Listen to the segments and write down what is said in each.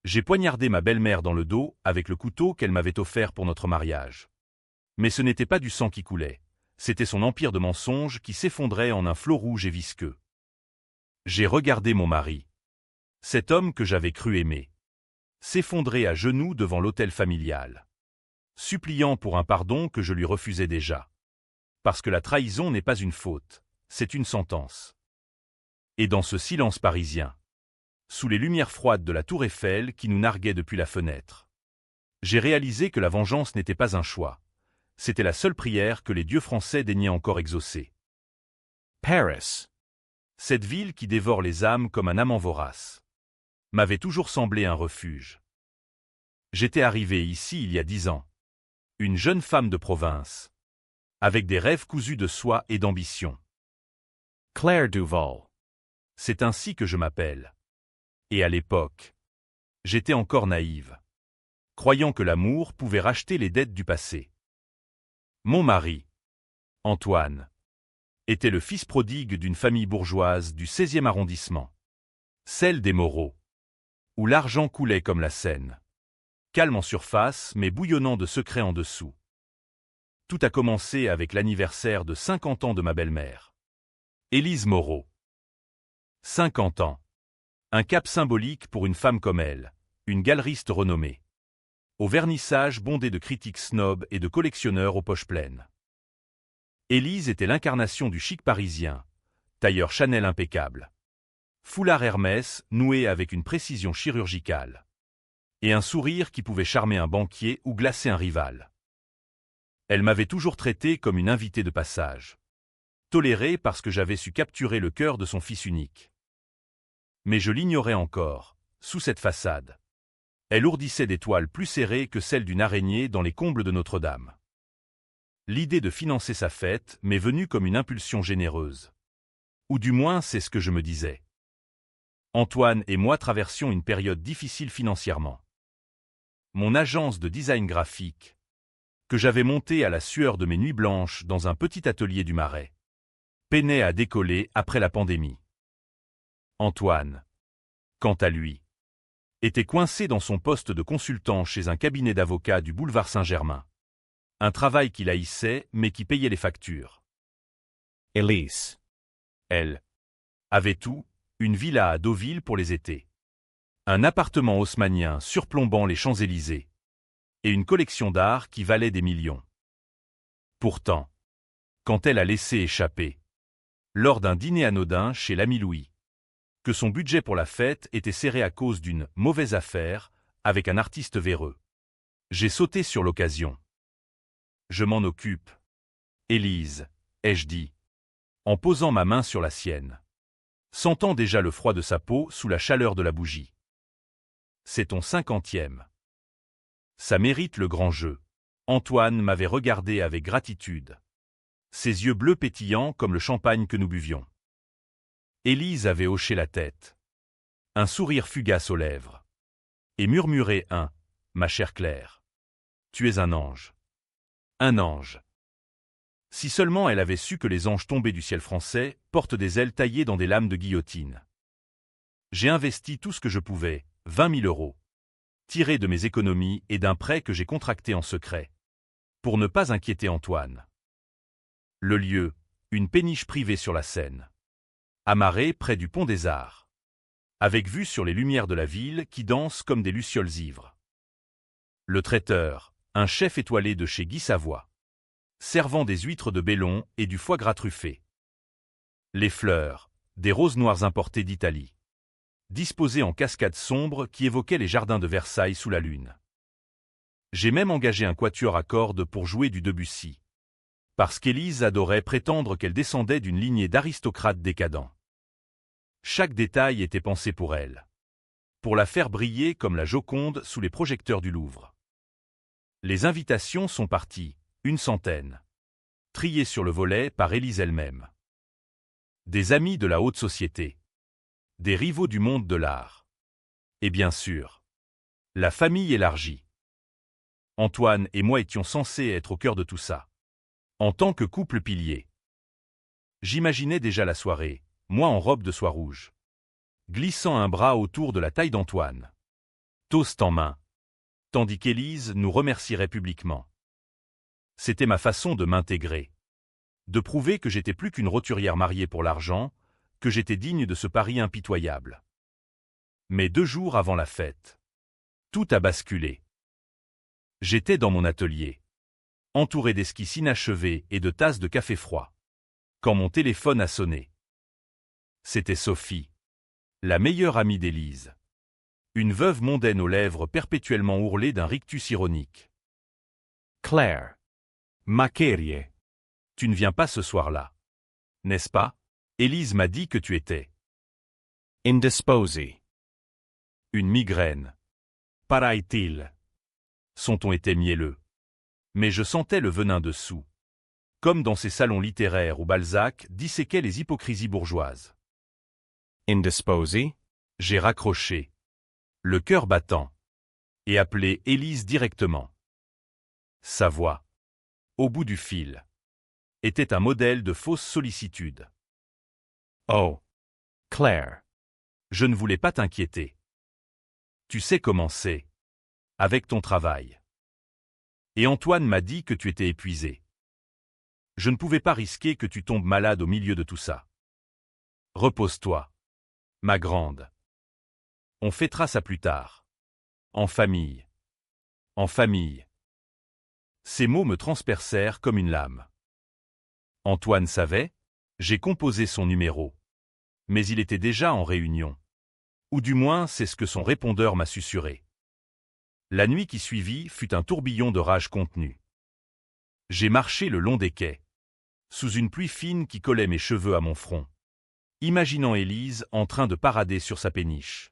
J'ai poignardé ma belle-mère dans le dos avec le couteau qu'elle m'avait offert pour notre mariage. Mais ce n'était pas du sang qui coulait, c'était son empire de mensonges qui s'effondrait en un flot rouge et visqueux. J'ai regardé mon mari, cet homme que j'avais cru aimer, s'effondrer à genoux devant l'autel familial, suppliant pour un pardon que je lui refusais déjà. Parce que la trahison n'est pas une faute, c'est une sentence. Et dans ce silence parisien, sous les lumières froides de la tour Eiffel qui nous narguait depuis la fenêtre, j'ai réalisé que la vengeance n'était pas un choix. C'était la seule prière que les dieux français daignaient encore exaucer. Paris, cette ville qui dévore les âmes comme un amant vorace, m'avait toujours semblé un refuge. J'étais arrivé ici il y a 10 ans, une jeune femme de province, avec des rêves cousus de soie et d'ambition. Claire Duval. C'est ainsi que je m'appelle. Et à l'époque, j'étais encore naïve, croyant que l'amour pouvait racheter les dettes du passé. Mon mari, Antoine, était le fils prodigue d'une famille bourgeoise du 16e arrondissement, celle des Moreau, où l'argent coulait comme la Seine, calme en surface mais bouillonnant de secrets en dessous. Tout a commencé avec l'anniversaire de 50 ans de ma belle-mère, Élise Moreau. 50 ans. Un cap symbolique pour une femme comme elle, une galeriste renommée. Au vernissage bondé de critiques snobs et de collectionneurs aux poches pleines. Élise était l'incarnation du chic parisien, tailleur Chanel impeccable. Foulard Hermès noué avec une précision chirurgicale. Et un sourire qui pouvait charmer un banquier ou glacer un rival. Elle m'avait toujours traité comme une invitée de passage. Tolérée parce que j'avais su capturer le cœur de son fils unique. Mais je l'ignorais encore, sous cette façade. Elle ourdissait des toiles plus serrées que celles d'une araignée dans les combles de Notre-Dame. L'idée de financer sa fête m'est venue comme une impulsion généreuse. Ou du moins c'est ce que je me disais. Antoine et moi traversions une période difficile financièrement. Mon agence de design graphique, que j'avais montée à la sueur de mes nuits blanches dans un petit atelier du Marais, peinait à décoller après la pandémie. Antoine, quant à lui, était coincé dans son poste de consultant chez un cabinet d'avocats du boulevard Saint-Germain. Un travail qu'il haïssait mais qui payait les factures. Élise, elle, avait tout, une villa à Deauville pour les étés, un appartement haussmannien surplombant les Champs-Élysées, et une collection d'art qui valait des millions. Pourtant, quand elle a laissé échapper, lors d'un dîner anodin chez l'ami Louis, que son budget pour la fête était serré à cause d'une mauvaise affaire avec un artiste véreux, j'ai sauté sur l'occasion. Je m'en occupe, Élise, ai-je dit, en posant ma main sur la sienne, sentant déjà le froid de sa peau sous la chaleur de la bougie. C'est ton 50e. Ça mérite le grand jeu. Antoine m'avait regardé avec gratitude. Ses yeux bleus pétillants comme le champagne que nous buvions. Élise avait hoché la tête. Un sourire fugace aux lèvres. Et murmurait un « Ma chère Claire, tu es un ange. » Un ange. Si seulement elle avait su que les anges tombés du ciel français portent des ailes taillées dans des lames de guillotine. J'ai investi tout ce que je pouvais, 20 000 €, tirés de mes économies et d'un prêt que j'ai contracté en secret, pour ne pas inquiéter Antoine. Le lieu, une péniche privée sur la Seine, amarrée près du pont des Arts, avec vue sur les lumières de la ville qui dansent comme des lucioles ivres. Le traiteur, un chef étoilé de chez Guy Savoie, servant des huîtres de Bellon et du foie gras truffé. Les fleurs, des roses noires importées d'Italie, disposées en cascades sombres qui évoquaient les jardins de Versailles sous la lune. J'ai même engagé un quatuor à cordes pour jouer du Debussy, parce qu'Élise adorait prétendre qu'elle descendait d'une lignée d'aristocrates décadents. Chaque détail était pensé pour elle, pour la faire briller comme la Joconde sous les projecteurs du Louvre. Les invitations sont parties, 100, triées sur le volet par Élise elle-même. Des amis de la haute société, des rivaux du monde de l'art, et bien sûr, la famille élargie. Antoine et moi étions censés être au cœur de tout ça, en tant que couple pilier. J'imaginais déjà la soirée, moi en robe de soie rouge, glissant un bras autour de la taille d'Antoine, toast en main, tandis qu'Élise nous remercierait publiquement. C'était ma façon de m'intégrer, de prouver que j'étais plus qu'une roturière mariée pour l'argent, que j'étais digne de ce pari impitoyable. Mais 2 jours avant la fête, tout a basculé. J'étais dans mon atelier, entouré d'esquisses inachevées et de tasses de café froid, quand mon téléphone a sonné. C'était Sophie, la meilleure amie d'Élise. Une veuve mondaine aux lèvres perpétuellement ourlées d'un rictus ironique. Claire. Maquerie. Tu ne viens pas ce soir-là, n'est-ce pas? Élise m'a dit que tu étais. Indisposé. Une migraine. Paraît-il. Son ton était mielleux. Mais je sentais le venin dessous. Comme dans ces salons littéraires où Balzac disséquait les hypocrisies bourgeoises. Indisposé. J'ai raccroché, le cœur battant, et appelé Élise directement. Sa voix, au bout du fil, était un modèle de fausse sollicitude. Oh. Claire. Je ne voulais pas t'inquiéter. Tu sais comment c'est, avec ton travail. Et Antoine m'a dit que tu étais épuisé. Je ne pouvais pas risquer que tu tombes malade au milieu de tout ça. Repose-toi, ma grande. On fêtera ça plus tard. En famille. En famille. Ces mots me transpercèrent comme une lame. Antoine savait, j'ai composé son numéro. Mais il était déjà en réunion. Ou du moins, c'est ce que son répondeur m'a susurré. La nuit qui suivit fut un tourbillon de rage contenue. J'ai marché le long des quais, sous une pluie fine qui collait mes cheveux à mon front, imaginant Élise en train de parader sur sa péniche.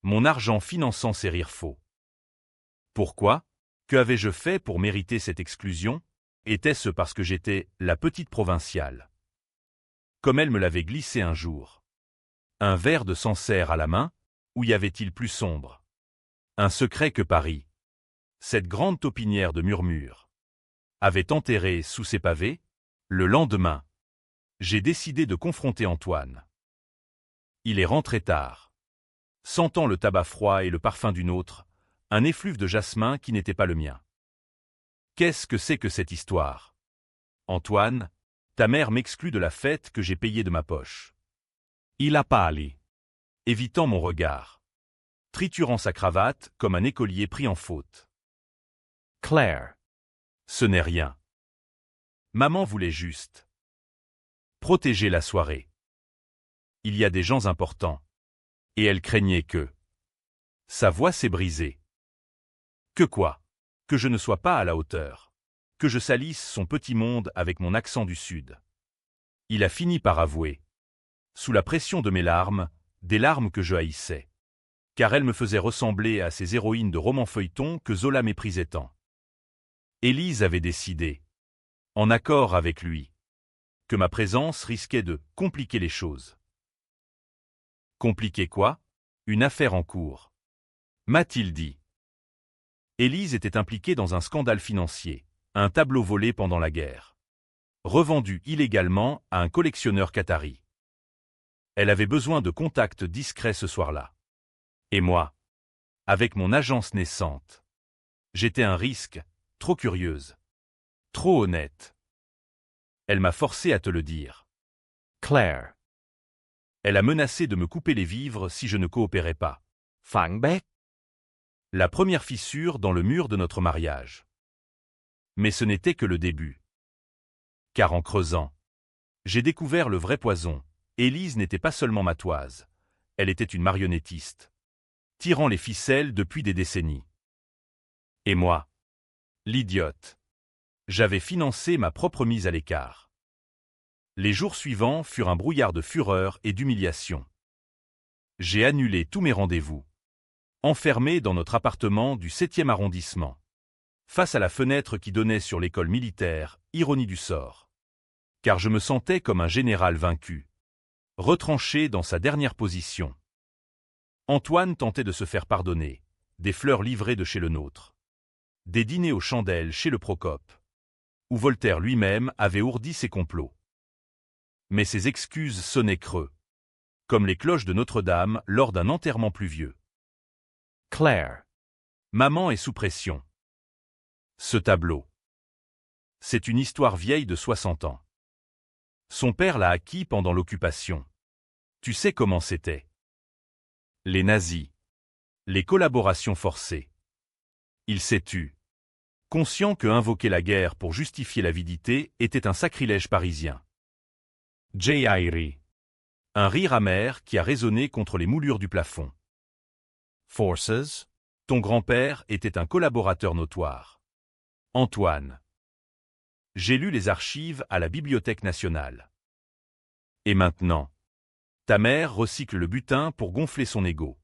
Mon argent finançant ses rires faux. Pourquoi? Que avais-je fait pour mériter cette exclusion? Était-ce parce que j'étais la petite provinciale? Comme elle me l'avait glissé un jour. Un verre de Sancerre à la main, où y avait-il plus sombre? Un secret que Paris, cette grande taupinière de murmures, avait enterré sous ses pavés. Le lendemain, j'ai décidé de confronter Antoine. Il est rentré tard. Sentant le tabac froid et le parfum d'une autre, un effluve de jasmin qui n'était pas le mien. Qu'est-ce que c'est que cette histoire? Antoine, ta mère m'exclut de la fête que j'ai payée de ma poche. Il a pâli, évitant mon regard, triturant sa cravate comme un écolier pris en faute. Claire. Ce n'est rien. Maman voulait juste protéger la soirée. Il y a des gens importants. Et elle craignait que... Sa voix s'est brisée. Que quoi? Que je ne sois pas à la hauteur. Que je salisse son petit monde avec mon accent du Sud. Il a fini par avouer. Sous la pression de mes larmes, des larmes que je haïssais. Car elles me faisaient ressembler à ces héroïnes de romans feuilletons que Zola méprisait tant. Élise avait décidé, en accord avec lui, que ma présence risquait de compliquer les choses. Compliquer quoi? Une affaire en cours. M'a-t-il dit. Élise était impliquée dans un scandale financier, un tableau volé pendant la guerre. Revendu illégalement à un collectionneur qatari. Elle avait besoin de contacts discrets ce soir-là. Et moi, avec mon agence naissante, j'étais un risque, trop curieuse, trop honnête. Elle m'a forcé à te le dire. Claire. Elle a menacé de me couper les vivres si je ne coopérais pas. Fangbeck. La première fissure dans le mur de notre mariage. Mais ce n'était que le début. Car en creusant, j'ai découvert le vrai poison. Élise n'était pas seulement ma toise, elle était une marionnettiste, tirant les ficelles depuis des décennies. Et moi, l'idiote, j'avais financé ma propre mise à l'écart. Les jours suivants furent un brouillard de fureur et d'humiliation. J'ai annulé tous mes rendez-vous, enfermé dans notre appartement du 7e arrondissement, face à la fenêtre qui donnait sur l'école militaire, ironie du sort. Car je me sentais comme un général vaincu, retranché dans sa dernière position. Antoine tentait de se faire pardonner, des fleurs livrées de chez le nôtre, des dîners aux chandelles chez le Procope, où Voltaire lui-même avait ourdi ses complots. Mais ses excuses sonnaient creux, comme les cloches de Notre-Dame lors d'un enterrement pluvieux. Claire. Maman est sous pression. Ce tableau. C'est une histoire vieille de 60 ans. Son père l'a acquis pendant l'occupation. Tu sais comment c'était. Les nazis. Les collaborations forcées. Il s'est tu. Conscient que invoquer la guerre pour justifier l'avidité était un sacrilège parisien. J. Airy. Un rire amer qui a résonné contre les moulures du plafond. Forces. Ton grand-père était un collaborateur notoire. Antoine. J'ai lu les archives à la Bibliothèque nationale. Et maintenant, ta mère recycle le butin pour gonfler son ego.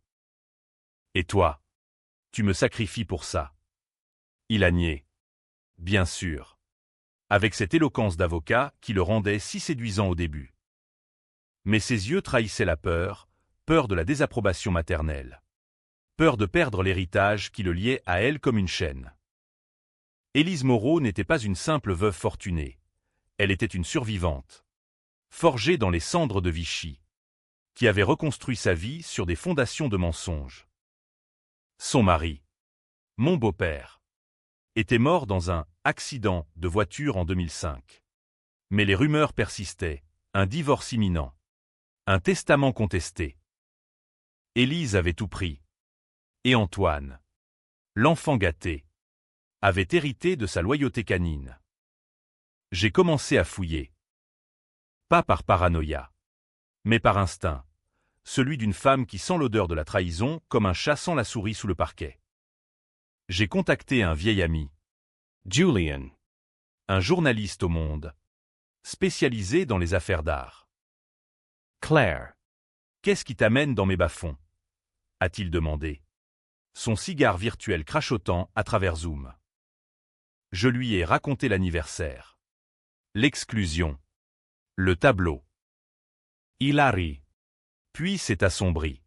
Et toi, tu me sacrifies pour ça. Il a nié. Bien sûr. Avec cette éloquence d'avocat qui le rendait si séduisant au début. Mais ses yeux trahissaient la peur, peur de la désapprobation maternelle. Peur de perdre l'héritage qui le liait à elle comme une chaîne. Élise Moreau n'était pas une simple veuve fortunée. Elle était une survivante. Forgée dans les cendres de Vichy. Qui avait reconstruit sa vie sur des fondations de mensonges. Son mari, mon beau-père, était mort dans un accident de voiture en 2005. Mais les rumeurs persistaient, un divorce imminent, un testament contesté. Élise avait tout pris. Et Antoine, l'enfant gâté, avait hérité de sa loyauté canine. J'ai commencé à fouiller. Pas par paranoïa, mais par instinct, celui d'une femme qui sent l'odeur de la trahison comme un chat sent la souris sous le parquet. J'ai contacté un vieil ami, Julian. un journaliste au Monde, spécialisé dans les affaires d'art. Claire. Qu'est-ce qui t'amène dans mes bas-fonds? A-t-il demandé, son cigare virtuel crachotant à travers Zoom. Je lui ai raconté l'anniversaire. L'exclusion. Le tableau. Il a ri. Puis s'est assombri.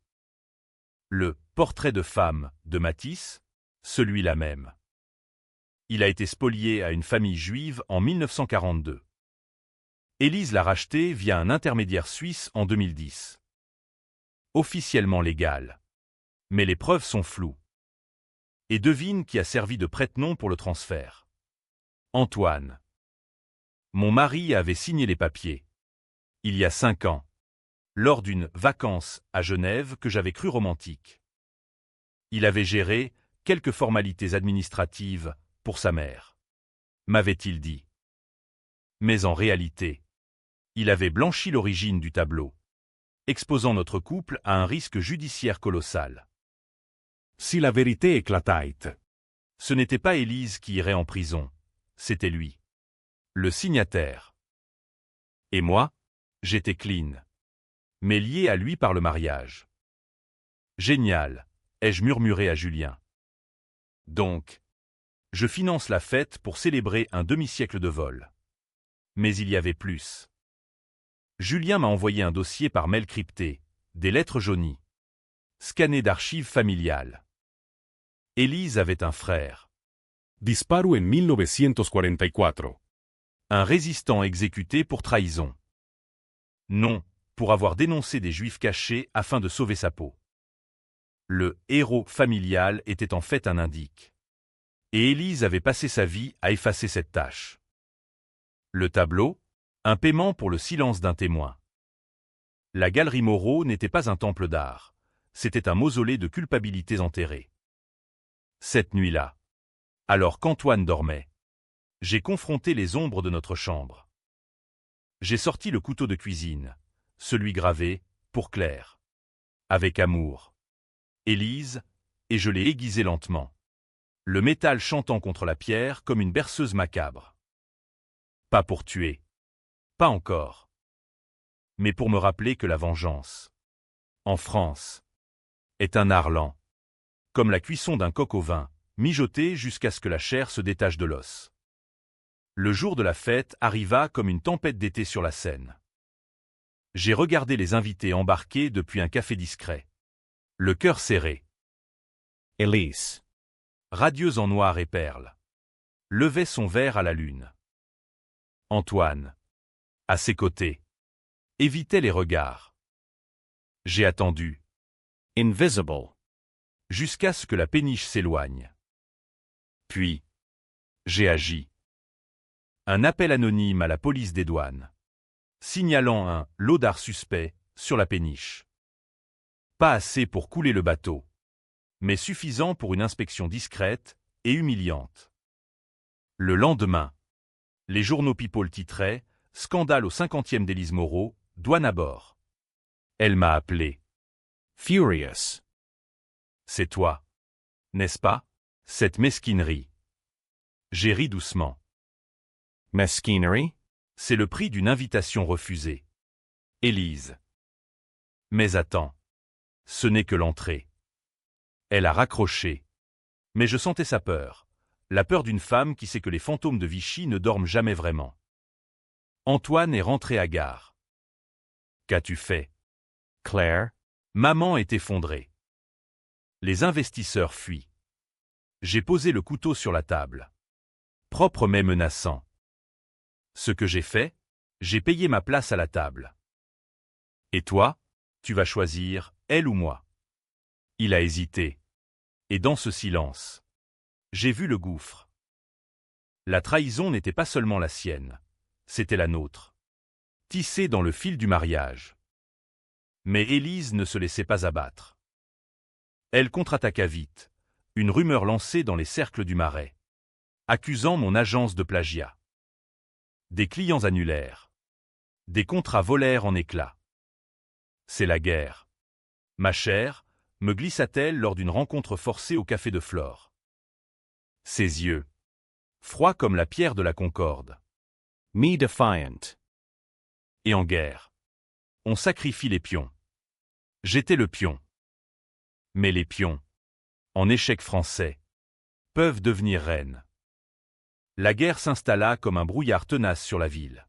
Le portrait de femme de Matisse, celui-là même. Il a été spolié à une famille juive en 1942. Élise l'a racheté via un intermédiaire suisse en 2010. Officiellement légal. Mais les preuves sont floues. Et devine qui a servi de prête-nom pour le transfert. Antoine. Mon mari avait signé les papiers. Il y a 5 ans. Lors d'une vacance à Genève que j'avais cru romantique. Il avait géré quelques formalités administratives pour sa mère. M'avait-il dit. Mais en réalité, il avait blanchi l'origine du tableau, exposant notre couple à un risque judiciaire colossal. Si la vérité éclatait. Ce n'était pas Élise qui irait en prison, c'était lui. Le signataire. Et moi, j'étais clean. Mais lié à lui par le mariage. Génial, ai-je murmuré à Julien. Donc, je finance la fête pour célébrer un demi-siècle de vol. Mais il y avait plus. Julien m'a envoyé un dossier par mail crypté, des lettres jaunies. Scannées d'archives familiales. Élise avait un frère. Disparo en 1944. Un résistant exécuté pour trahison. Non, pour avoir dénoncé des juifs cachés afin de sauver sa peau. Le héros familial était en fait un indique. Et Élise avait passé sa vie à effacer cette tâche. Le tableau, un paiement pour le silence d'un témoin. La galerie Moreau n'était pas un temple d'art, c'était un mausolée de culpabilités enterrées. Cette nuit-là, alors qu'Antoine dormait, j'ai confronté les ombres de notre chambre. J'ai sorti le couteau de cuisine, celui gravé, pour Claire. Avec amour. Élise, et je l'ai aiguisé lentement. Le métal chantant contre la pierre comme une berceuse macabre. Pas pour tuer. Pas encore. Mais pour me rappeler que la vengeance, en France, est un art lent. Comme la cuisson d'un coq au vin, mijoté jusqu'à ce que la chair se détache de l'os. Le jour de la fête arriva comme une tempête d'été sur la Seine. J'ai regardé les invités embarqués depuis un café discret. Le cœur serré. Elise. Radieuse en noir et perle. Levait son verre à la lune. Antoine. À ses côtés. Évitait les regards. J'ai attendu. Invisible. jusqu'à ce que la péniche s'éloigne. Puis, j'ai agi. Un appel anonyme à la police des douanes, signalant un lot d'art suspect sur la péniche. Pas assez pour couler le bateau, mais suffisant pour une inspection discrète et humiliante. Le lendemain, les journaux People titraient « Scandale au 50e d'Élise Moreau, douane à bord ». Elle m'a appelé. Furious. C'est toi, n'est-ce pas, cette mesquinerie? J'ai ri doucement. Mesquinery? C'est le prix d'une invitation refusée. Élise. Mais attends. Ce n'est que l'entrée. Elle a raccroché. Mais je sentais sa peur. La peur d'une femme qui sait que les fantômes de Vichy ne dorment jamais vraiment. Antoine est rentré à gare. Qu'as-tu fait? Claire? Maman est effondrée. Les investisseurs fuient. J'ai posé le couteau sur la table. Propre mais menaçant. Ce que j'ai fait, j'ai payé ma place à la table. Et toi, tu vas choisir, elle ou moi? Il a hésité. Et dans ce silence, j'ai vu le gouffre. La trahison n'était pas seulement la sienne, c'était la nôtre. Tissée dans le fil du mariage. Mais Élise ne se laissait pas abattre. Elle contre-attaqua vite, une rumeur lancée dans les cercles du Marais, accusant mon agence de plagiat. Des clients annulèrent. Des contrats volèrent en éclats. C'est la guerre. Ma chère, me glissa-t-elle lors d'une rencontre forcée au café de Flore. Ses yeux, froids comme la pierre de la Concorde. Me defiant. Et en guerre, on sacrifie les pions. J'étais le pion. Mais les pions, en échec français, peuvent devenir reines. La guerre s'installa comme un brouillard tenace sur la ville.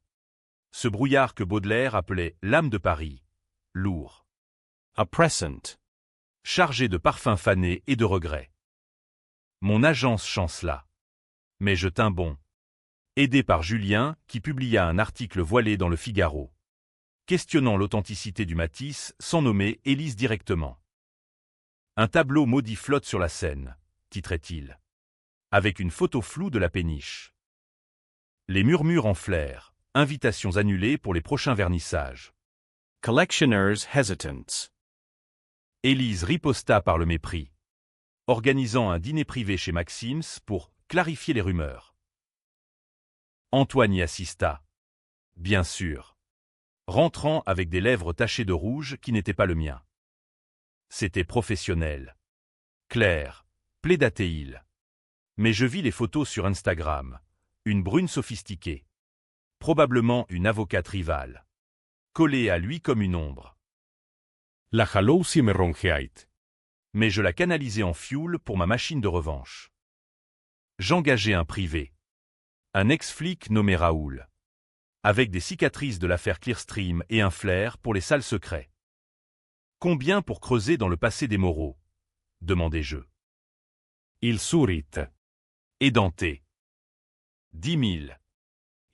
Ce brouillard que Baudelaire appelait l'âme de Paris, lourd. Oppressant. Chargé de parfums fanés et de regrets. Mon agence chancela. Mais je tins bon. Aidé par Julien, qui publia un article voilé dans le Figaro, questionnant l'authenticité du Matisse sans nommer Élise directement. Un tableau maudit flotte sur la Seine, titrait-il, avec une photo floue de la péniche. Les murmures enflèrent, invitations annulées pour les prochains vernissages. Collectionners hesitant. Élise riposta par le mépris, organisant un dîner privé chez Maxims pour clarifier les rumeurs. Antoine y assista. Bien sûr. Rentrant avec des lèvres tachées de rouge qui n'étaient pas le mien. C'était professionnel. Clair, plaidatait-il. Mais je vis les photos sur Instagram. Une brune sophistiquée. Probablement une avocate rivale. Collée à lui comme une ombre. La jalousie me rongeait. Mais je la canalisais en fioul pour ma machine de revanche. J'engageai un privé. Un ex-flic nommé Raoul. Avec des cicatrices de l'affaire Clearstream et un flair pour les salles secrets. Combien pour creuser dans le passé des Moreau? Demandai-je. Il sourit. Édenté. 10 000.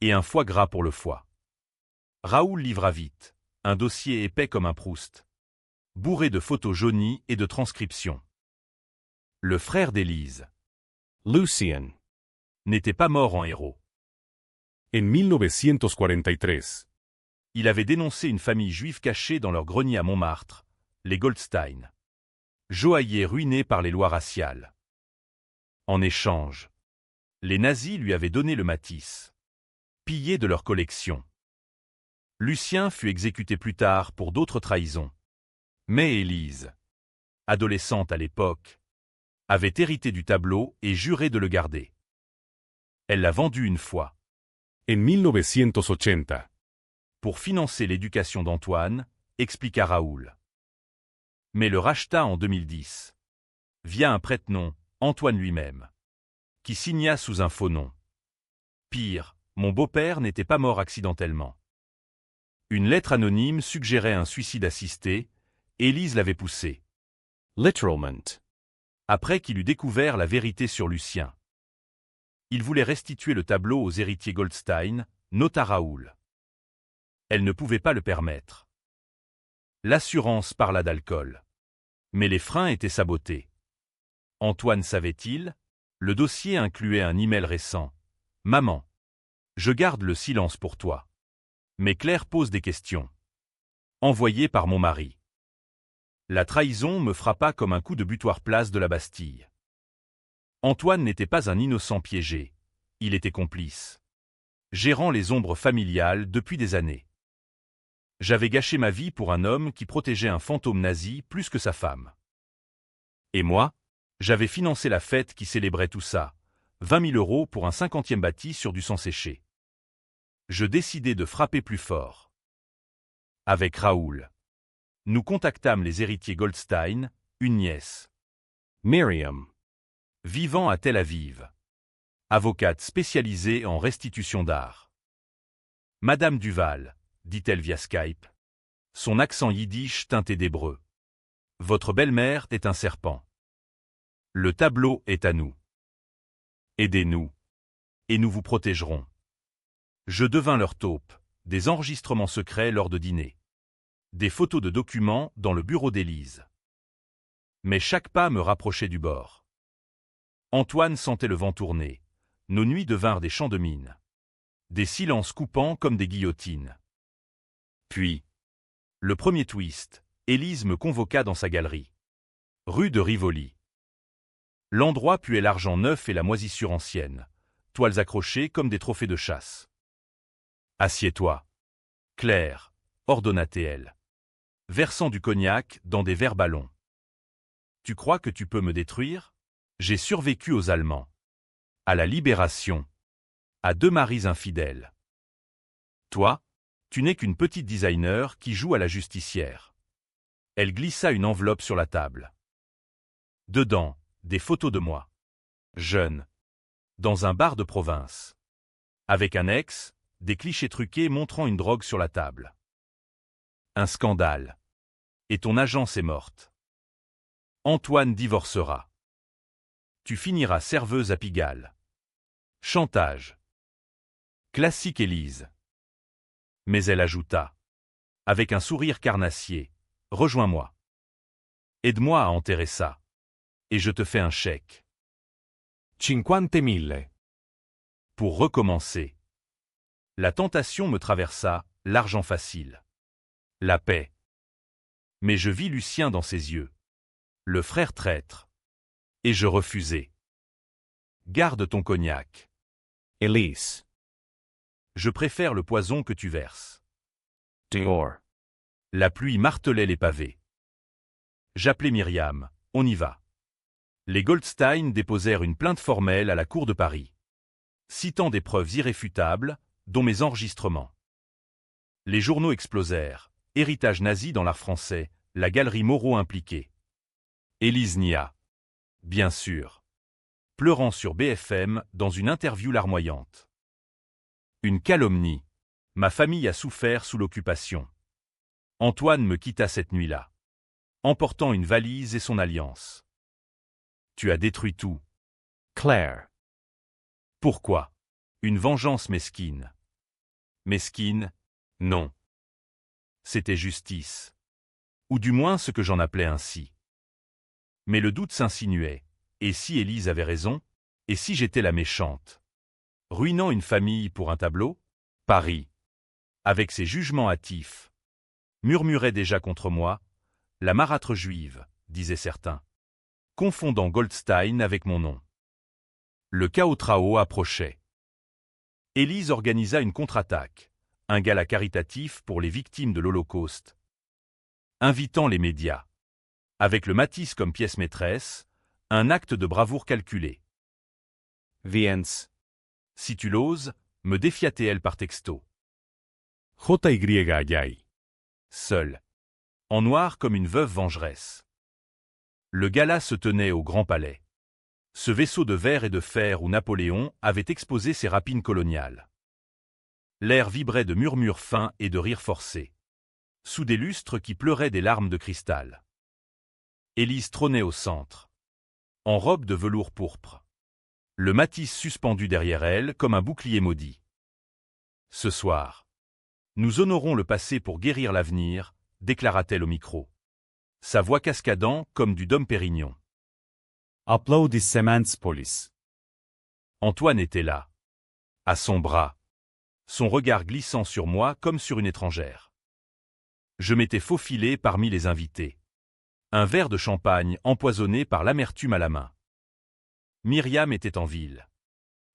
Et un foie gras pour le foie. Raoul livra vite, un dossier épais comme un Proust. Bourré de photos jaunies et de transcriptions. Le frère d'Élise, Lucien. n'était pas mort en héros. En 1943, Il avait dénoncé une famille juive cachée dans leur grenier à Montmartre, les Goldstein. Joailliers ruinés par les lois raciales. En échange, les nazis lui avaient donné le Matisse, pillé de leur collection. Lucien fut exécuté plus tard pour d'autres trahisons. Mais Élise, adolescente à l'époque, avait hérité du tableau et juré de le garder. Elle l'a vendu une fois. en 1980, Pour financer l'éducation d'Antoine, expliqua Raoul. Mais le racheta en 2010, via un prête-nom, Antoine lui-même, qui signa sous un faux nom. Pire, mon beau-père n'était pas mort accidentellement. Une lettre anonyme suggérait un suicide assisté, Élise l'avait poussé. Literalment. Après qu'il eut découvert la vérité sur Lucien. Il voulait restituer le tableau aux héritiers Goldstein, nota Raoul. Elle ne pouvait pas le permettre. L'assurance parla d'alcool. Mais les freins étaient sabotés. Antoine savait-il? Le dossier incluait un email récent. Maman. Je garde le silence pour toi. Mais Claire pose des questions. Envoyé par mon mari. La trahison me frappa comme un coup de butoir place de la Bastille. Antoine n'était pas un innocent piégé. Il était complice. Gérant les ombres familiales depuis des années. J'avais gâché ma vie pour un homme qui protégeait un fantôme nazi plus que sa femme. Et moi? J'avais financé la fête qui célébrait tout ça. 20 000 € pour un 50e bâti sur du sang séché. Je décidai de frapper plus fort. Avec Raoul. Nous contactâmes les héritiers Goldstein, une nièce. Miriam. Vivant à Tel Aviv. Avocate spécialisée en restitution d'art. Madame Duval, dit-elle via Skype. Son accent yiddish teinté d'hébreu. Votre belle-mère est un serpent. Le tableau est à nous. Aidez-nous. Et nous vous protégerons. Je devins leur taupe, des enregistrements secrets lors de dîners. Des photos de documents dans le bureau d'Élise. Mais chaque pas me rapprochait du bord. Antoine sentait le vent tourner. Nos nuits devinrent des champs de mine. Des silences coupants comme des guillotines. Puis, le premier twist, Élise me convoqua dans sa galerie. Rue de Rivoli. L'endroit puait l'argent neuf et la moisissure ancienne, toiles accrochées comme des trophées de chasse. Assieds-toi. Claire, ordonna-t-elle. Versant du cognac dans des verres ballons. Tu crois que tu peux me détruire? J'ai survécu aux Allemands. À la Libération. À 2 maris infidèles. Toi, tu n'es qu'une petite designer qui joue à la justicière. Elle glissa une enveloppe sur la table. Dedans, des photos de moi. Jeune. Dans un bar de province. Avec un ex, des clichés truqués montrant une drogue sur la table. Un scandale. Et ton agence est morte. Antoine divorcera. Tu finiras serveuse à Pigalle. Chantage. Classique Élise. Mais elle ajouta. Avec un sourire carnassier. Rejoins-moi. Aide-moi à enterrer ça. Et je te fais un chèque. 50.000. Pour recommencer. La tentation me traversa, l'argent facile. La paix. Mais je vis Lucien dans ses yeux. Le frère traître. Et je refusai. Garde ton cognac. Elise. Je préfère le poison que tu verses. Dior. La pluie martelait les pavés. J'appelai Myriam, on y va. Les Goldstein déposèrent une plainte formelle à la cour de Paris, citant des preuves irréfutables, dont mes enregistrements. Les journaux explosèrent, héritage nazi dans l'art français, la galerie Moreau impliquée. Élise nia. Bien sûr. Pleurant sur BFM dans une interview larmoyante. Une calomnie. Ma famille a souffert sous l'occupation. Antoine me quitta cette nuit-là, emportant une valise et son alliance. Tu as détruit tout. Claire. Pourquoi? Une vengeance mesquine. Mesquine? Non. C'était justice. Ou du moins ce que j'en appelais ainsi. Mais le doute s'insinuait. Et si Élise avait raison? Et si j'étais la méchante? Ruinant une famille pour un tableau? Paris, avec ses jugements hâtifs, murmurait déjà contre moi, la marâtre juive, disaient certains, confondant Goldstein avec mon nom. Le chaos trao approchait. Élise organisa une contre-attaque, un gala caritatif pour les victimes de l'Holocauste, invitant les médias. Avec le Matisse comme pièce maîtresse, un acte de bravoure calculé. Viens. Si tu l'oses, me défiatait-elle par texto. JY Ayay. Seule. En noir comme une veuve vengeresse. Le gala se tenait au Grand Palais. Ce vaisseau de verre et de fer où Napoléon avait exposé ses rapines coloniales. L'air vibrait de murmures fins et de rires forcés. Sous des lustres qui pleuraient des larmes de cristal. Élise trônait au centre. En robe de velours pourpre. Le Matisse suspendu derrière elle comme un bouclier maudit. Ce soir, nous honorons le passé pour guérir l'avenir, déclara-t-elle au micro. Sa voix cascadant comme du Dom Pérignon. Aplaudis semens polis. Antoine était là. À son bras. Son regard glissant sur moi comme sur une étrangère. Je m'étais faufilé parmi les invités. Un verre de champagne empoisonné par l'amertume à la main. Myriam était en ville.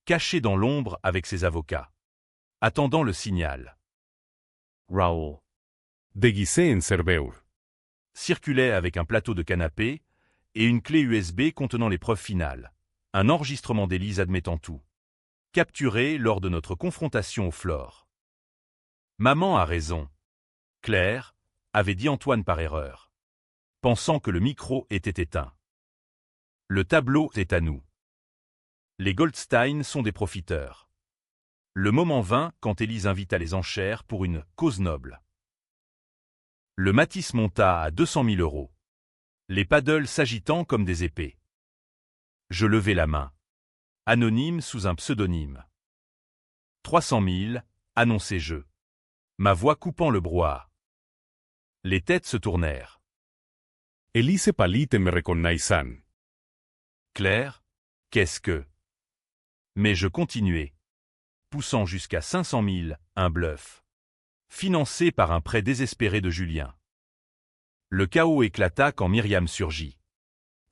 Cachée dans l'ombre avec ses avocats. Attendant le signal. Raoul. Déguisé en serveur. Circulait avec un plateau de canapé et une clé USB contenant les preuves finales. Un enregistrement d'Élise admettant tout. Capturé lors de notre confrontation au Flore. Maman a raison. Claire, avait dit Antoine par erreur. Pensant que le micro était éteint. Le tableau est à nous. Les Goldstein sont des profiteurs. Le moment vint quand Élise invita les enchères pour une cause noble. Le Matisse monta à 200 000 €. Les paddles s'agitant comme des épées. Je levai la main. Anonyme sous un pseudonyme. 300 000, annonçai-je. Ma voix coupant le brouhaha. Les têtes se tournèrent. Elise palite me reconnaissan. Claire, qu'est-ce que... Mais je continuai. Poussant jusqu'à 500 000, un bluff. Financé par un prêt désespéré de Julien. Le chaos éclata quand Myriam surgit.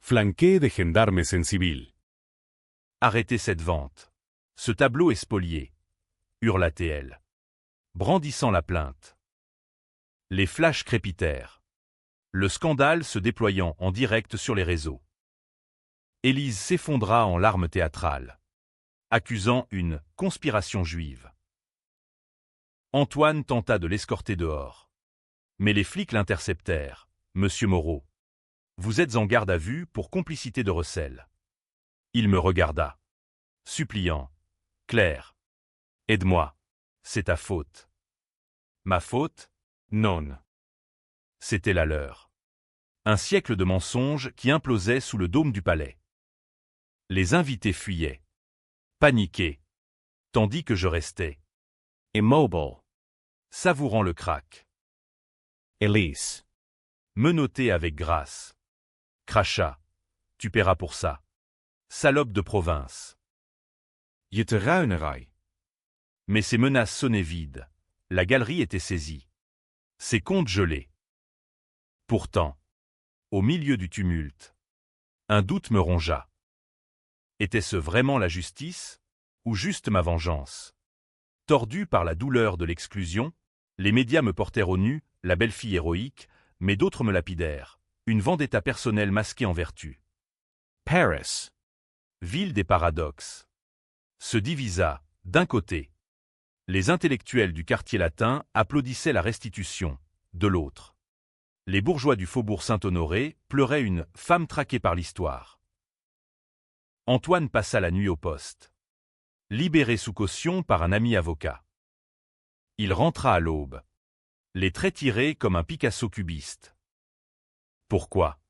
Flanqué de gendarmes en civil. Arrêtez cette vente. Ce tableau est spolié. Hurla-t-elle. Brandissant la plainte. Les flashs crépitèrent. Le scandale se déployant en direct sur les réseaux. Élise s'effondra en larmes théâtrales. Accusant une conspiration juive. Antoine tenta de l'escorter dehors. Mais les flics l'interceptèrent. Monsieur Moreau. Vous êtes en garde à vue pour complicité de recel. Il me regarda. Suppliant. Claire. Aide-moi. C'est ta faute. Ma faute? Non. C'était la leur. Un siècle de mensonges qui implosait sous le dôme du palais. Les invités fuyaient. Paniqués. Tandis que je restais. Immobile. Savourant le crack. Elise. Menotté avec grâce. Crachat. Tu paieras pour ça. Salope de province. Je te ruinerij. Mais ces menaces sonnaient vides. La galerie était saisie. Ses comptes gelés. Pourtant, au milieu du tumulte, un doute me rongea. Était-ce vraiment la justice, ou juste ma vengeance? Tordu par la douleur de l'exclusion, les médias me portèrent au nu, la belle-fille héroïque, mais d'autres me lapidèrent, une vendetta personnelle masquée en vertu. Paris. Ville des paradoxes. Se divisa, d'un côté. Les intellectuels du quartier latin applaudissaient la restitution, de l'autre. Les bourgeois du faubourg Saint-Honoré pleuraient une femme traquée par l'histoire. Antoine passa la nuit au poste. Libéré sous caution par un ami avocat. Il rentra à l'aube. Les traits tirés comme un Picasso cubiste. Pourquoi?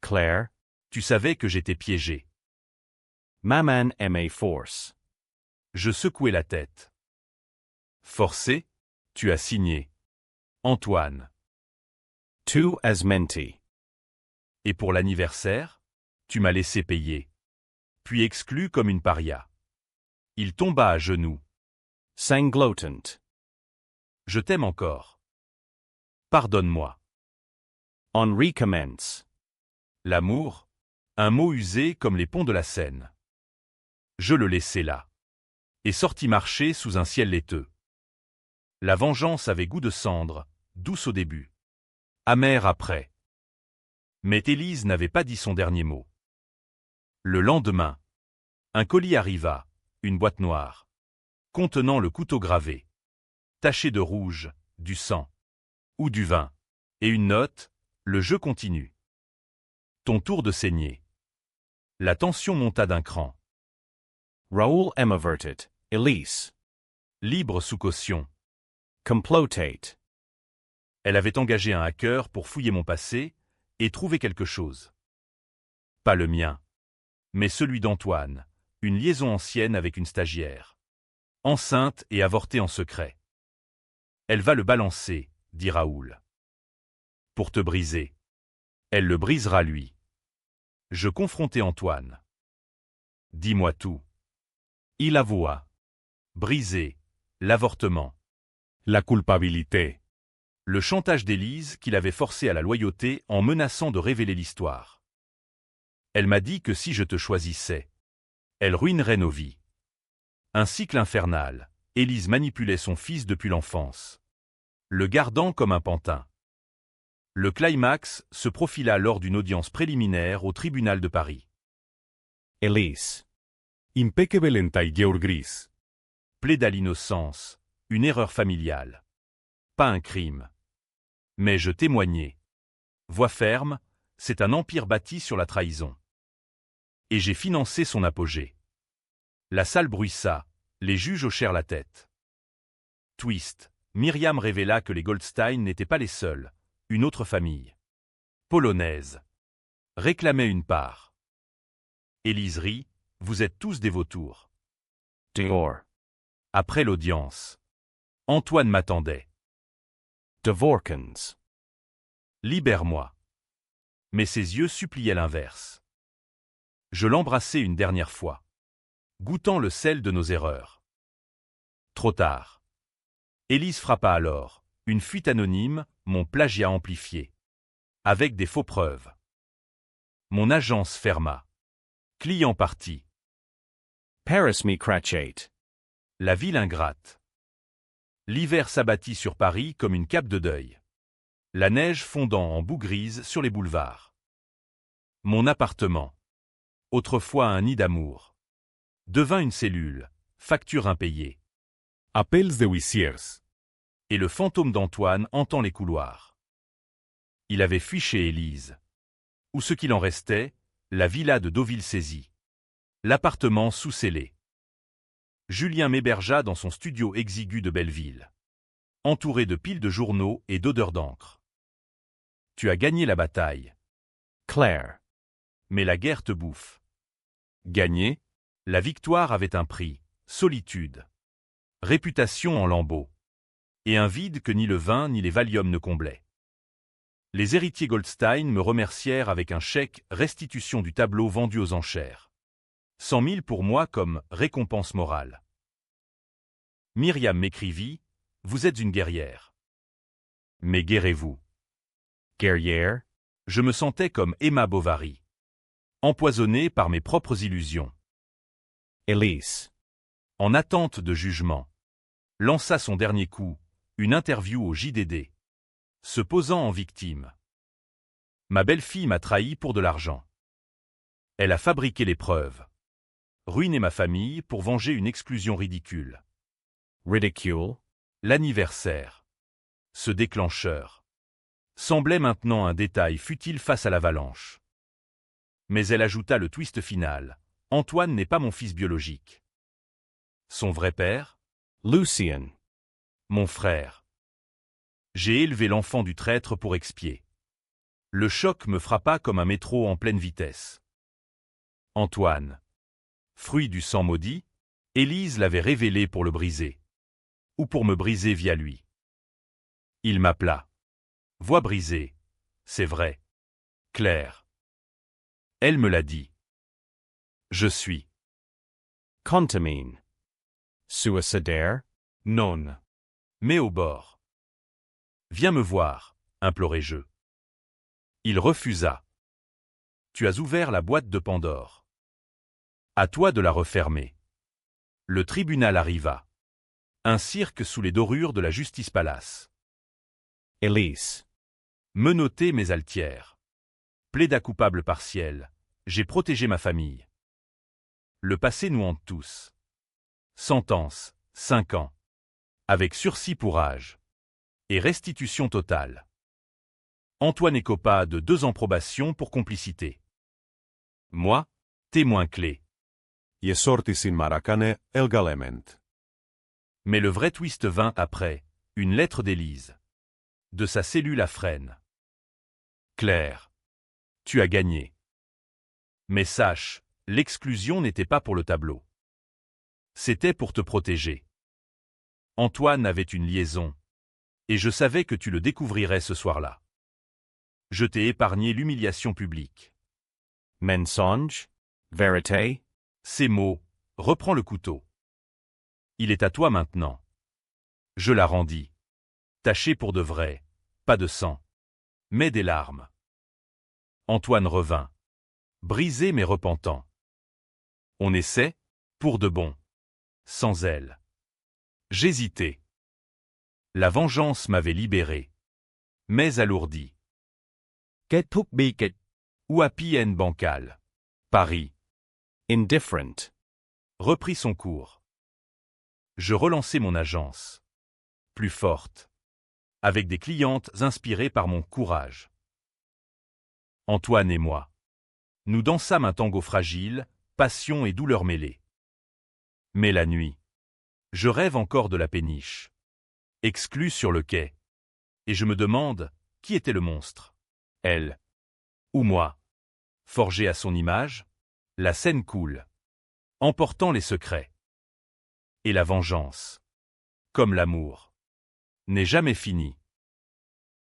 Claire. Tu savais que j'étais piégé. Maman ma force. Je secouai la tête. Forcé? Tu as signé. Antoine. Tu as menti. Et pour l'anniversaire? Tu m'as laissé payer. Puis exclu comme une paria. Il tomba à genoux. Sanglotant. Je t'aime encore. Pardonne-moi. On recommence. L'amour? Un mot usé comme les ponts de la Seine. Je le laissai là. Et sortis marcher sous un ciel laiteux. La vengeance avait goût de cendre, douce au début. Amère après. Mais Élise n'avait pas dit son dernier mot. Le lendemain, un colis arriva, une boîte noire, contenant le couteau gravé, taché de rouge, du sang, ou du vin, et une note, le jeu continue. Ton tour de saigner. La tension monta d'un cran. Raoul averted. Elise. Libre sous caution. Complotate. Elle avait engagé un hacker pour fouiller mon passé et trouver quelque chose. Pas le mien, mais celui d'Antoine, une liaison ancienne avec une stagiaire. Enceinte et avortée en secret. Elle va le balancer, dit Raoul. Pour te briser. Elle le brisera lui. Je confrontai Antoine. Dis-moi tout. Il avoua. Brisé. L'avortement. La culpabilité. Le chantage d'Élise qui l'avait forcé à la loyauté en menaçant de révéler l'histoire. Elle m'a dit que si je te choisissais, elle ruinerait nos vies. Un cycle infernal. Élise manipulait son fils depuis l'enfance, le gardant comme un pantin. Le climax se profila lors d'une audience préliminaire au tribunal de Paris. Elise. Impecable en tailleur gris. Plaida l'innocence, une erreur familiale. Pas un crime. Mais je témoignais. Voix ferme, c'est un empire bâti sur la trahison. Et j'ai financé son apogée. La salle bruissa, les juges hochèrent la tête. Twist, Myriam révéla que les Goldstein n'étaient pas les seuls, une autre famille. Polonaise. Réclamait une part. Élise rit, vous êtes tous des vautours. Dior. Après l'audience. Antoine m'attendait. Dvorkins. Libère-moi. Mais ses yeux suppliaient l'inverse. Je l'embrassai une dernière fois, goûtant le sel de nos erreurs. Trop tard. Élise frappa alors, une fuite anonyme, mon plagiat amplifié. Avec des faux preuves. Mon agence ferma. Client parti. Paris me crachate. La ville ingrate. L'hiver s'abattit sur Paris comme une cape de deuil. La neige fondant en boue grise sur les boulevards. Mon appartement, autrefois un nid d'amour, devint une cellule, facture impayée. Appels de huissiers. Et le fantôme d'Antoine entend les couloirs. Il avait fui chez Élise. Ou ce qu'il en restait, la villa de Deauville saisie. L'appartement sous-scellé. Julien m'hébergea dans son studio exigu de Belleville, entouré de piles de journaux et d'odeurs d'encre. Tu as gagné la bataille. Claire. Mais la guerre te bouffe. Gagner, la victoire avait un prix, solitude. Réputation en lambeaux. Et un vide que ni le vin ni les Valium ne comblaient. Les héritiers Goldstein me remercièrent avec un chèque restitution du tableau vendu aux enchères. 100 000 pour moi comme récompense morale. Myriam m'écrivit, vous êtes une guerrière. Mais guérez-vous. Guerrière. Je me sentais comme Emma Bovary. Empoisonné par mes propres illusions. Elise. En attente de jugement. Lança son dernier coup, une interview au JDD. Se posant en victime. Ma belle-fille m'a trahi pour de l'argent. Elle a fabriqué les preuves. Ruiné ma famille pour venger une exclusion ridicule. Ridicule. L'anniversaire. Ce déclencheur. Semblait maintenant un détail futile face à l'avalanche. Mais elle ajouta le twist final. Antoine n'est pas mon fils biologique. Son vrai père? Lucien. Mon frère. J'ai élevé l'enfant du traître pour expier. Le choc me frappa comme un métro en pleine vitesse. Antoine. Fruit du sang maudit, Élise l'avait révélé pour le briser. Ou pour me briser via lui. Il m'appela. Voix brisée. C'est vrai. Claire. Elle me l'a dit. Je suis. Contamine. Suicidaire. Non. Mais au bord. Viens me voir, implorai-je. Il refusa. Tu as ouvert la boîte de Pandore. À toi de la refermer. Le tribunal arriva. Un cirque sous les dorures de la Justice Palace. Elise. Menotté mes altières. Plaida coupable partiel. J'ai protégé ma famille. Le passé nous hante tous. Sentence, 5 ans. Avec sursis pour âge. Et restitution totale. Antoine écopa de 2 ans probation pour complicité. Moi, témoin clé. Iesortis in Maracane elgalement. Mais le vrai twist vint après, une lettre d'Élise. De sa cellule à Fresnes. Claire. Tu as gagné. Mais sache, l'exclusion n'était pas pour le tableau. C'était pour te protéger. Antoine avait une liaison. Et je savais que tu le découvrirais ce soir-là. Je t'ai épargné l'humiliation publique. Mensonge? Vérité? Ces mots, reprends le couteau. Il est à toi maintenant. Je la rendis. Taché pour de vrai, pas de sang, mais des larmes. Antoine revint. Brisé mais repentant. On essaie, pour de bon. Sans elle. J'hésitais. La vengeance m'avait libéré. Mais alourdi. Kết thúc bi kịch. Ou happy end bancal. Paris. Indifferent. Reprit son cours. Je relançai mon agence. Plus forte. Avec des clientes inspirées par mon courage. Antoine et moi. Nous dansâmes un tango fragile, passion et douleur mêlées. Mais la nuit. Je rêve encore de la péniche. Exclu sur le quai. Et je me demande, qui était le monstre? Elle. Ou moi? Forgé à son image, la scène coule. Emportant les secrets. Et la vengeance. Comme l'amour. N'est jamais finie.